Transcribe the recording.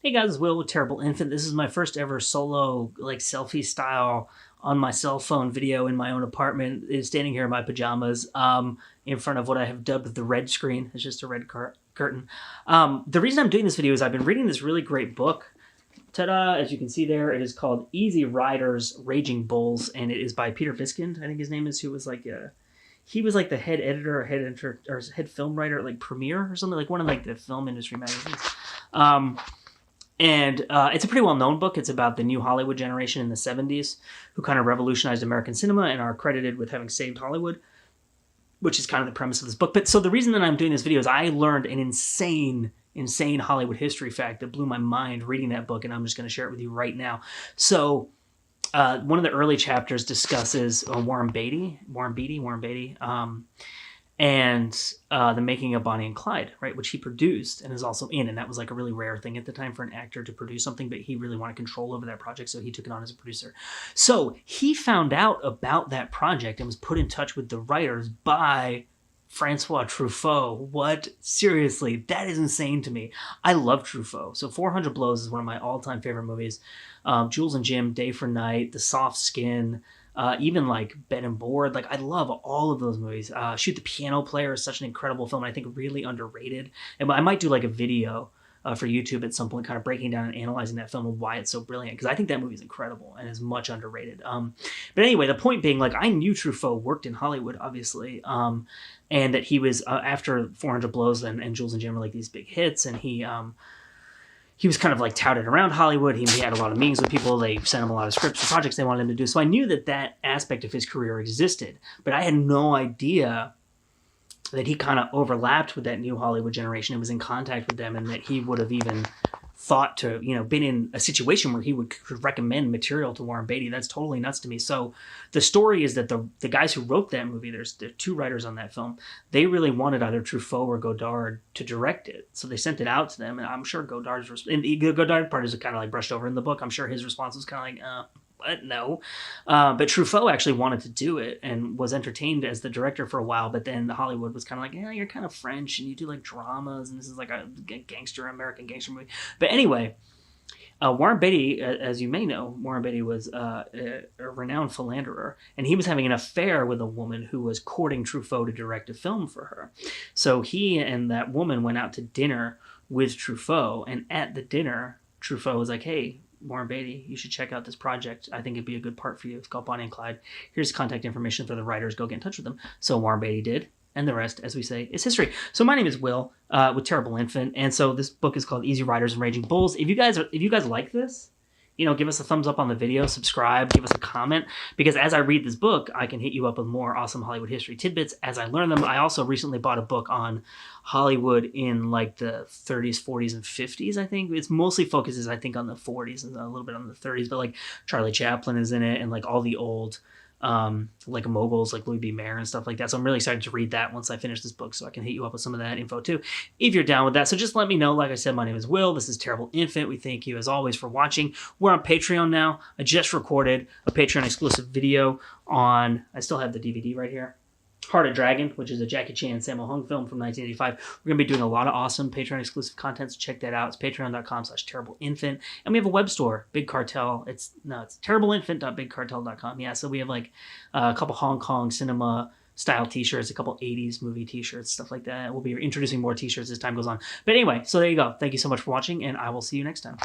Hey guys, it's Will with Terrible Infant. This is my first ever solo, like selfie style on my cell phone video in my own apartment. Is standing here in my pajamas, in front of what I have dubbed the red screen. It's just a red curtain. The reason I'm doing this video is I've been reading this really great book. Ta-da! As you can see there, it is called Easy Riders, Raging Bulls, and it is by Peter Biskind, I think his name is, who was like he was like the head editor or head film writer at like Premiere or something, like one of like the film industry magazines. And it's a pretty well-known book. It's about the new Hollywood generation in the 70s who kind of revolutionized American cinema and are credited with having saved Hollywood, which is kind of the premise of this book. But so the reason that I'm doing this video is I learned an insane Hollywood history fact that blew my mind reading that book, and I'm just going to share it with you right now. So one of the early chapters discusses Warren Beatty, and the making of Bonnie and Clyde, right, which he produced and is also in, and that was like a really rare thing at the time for an actor to produce something, but he really wanted control over that project, so he took it on as a producer. So he found out about that project and was put in touch with the writers by Francois Truffaut. What? Seriously, that is insane to me. I love Truffaut. So 400 Blows is one of my all-time favorite movies. Jules and Jim, Day for Night, The Soft Skin, even like Bed and Board. Like, I love all of those movies. Shoot the Piano Player is such an incredible film, and I think really underrated. And I might do like a video for YouTube at some point, kind of breaking down and analyzing that film and why it's so brilliant, because I think that movie is incredible and is much underrated. But anyway, the point being, like, I knew Truffaut worked in Hollywood, obviously, and that he was, after 400 Blows and Jules and Jim were like these big hits, and he was kind of like touted around Hollywood. He had a lot of meetings with people. They sent him a lot of scripts for projects they wanted him to do. So I knew that that aspect of his career existed, but I had no idea that he kind of overlapped with that new Hollywood generation and was in contact with them, and that he would have even thought to, been in a situation where he could recommend material to Warren Beatty. That's totally nuts to me. So the story is that the guys who wrote that movie, there are two writers on that film, they really wanted either Truffaut or Godard to direct it. So they sent it out to them, and I'm sure Godard's and the Godard part is kind of like brushed over in the book. I'm sure his response was kind of like, what? No. But Truffaut actually wanted to do it and was entertained as the director for a while, but then Hollywood was kind of like, yeah, you're kind of French and you do like dramas, and this is like a American gangster movie. But anyway, Warren Beatty, as you may know, Warren Beatty was a renowned philanderer, and he was having an affair with a woman who was courting Truffaut to direct a film for her. So he and that woman went out to dinner with Truffaut, and at the dinner, Truffaut was like, hey, Warren Beatty, you should check out this project. I think it'd be a good part for you. It's called Bonnie and Clyde. Here's contact information for the writers. Go get in touch with them. So Warren Beatty did, and the rest, as we say, is history. So my name is Will with Terrible Infant, and so this book is called Easy Riders and Raging Bulls. If you guys like this, give us a thumbs up on the video, subscribe, give us a comment, because as I read this book, I can hit you up with more awesome Hollywood history tidbits as I learn them. I also recently bought a book on Hollywood in like the 30s, 40s, and 50s, I think. It's mostly focuses, I think, on the 40s and a little bit on the 30s, but like Charlie Chaplin is in it, and like all the old like moguls like Louis B. Mayer and stuff like that. So I'm really excited to read that once I finish this book, so I can hit you up with some of that info too, if you're down with that. So just let me know. Like I said, my name is Will. This is Terrible Infant. We thank you as always for watching. We're on Patreon now. I just recorded a Patreon exclusive video on, I still have the DVD right here, Heart of Dragon, which is a Jackie Chan, Sammo Hung film from 1985. We're going to be doing a lot of awesome Patreon exclusive content, so check that out. It's patreon.com/terribleinfant. And we have a web store, Big Cartel. It's terribleinfant.bigcartel.com. Yeah, so we have like a couple Hong Kong cinema style t-shirts, a couple 80s movie t-shirts, stuff like that. We'll be introducing more t-shirts as time goes on. But anyway, so there you go. Thank you so much for watching, and I will see you next time.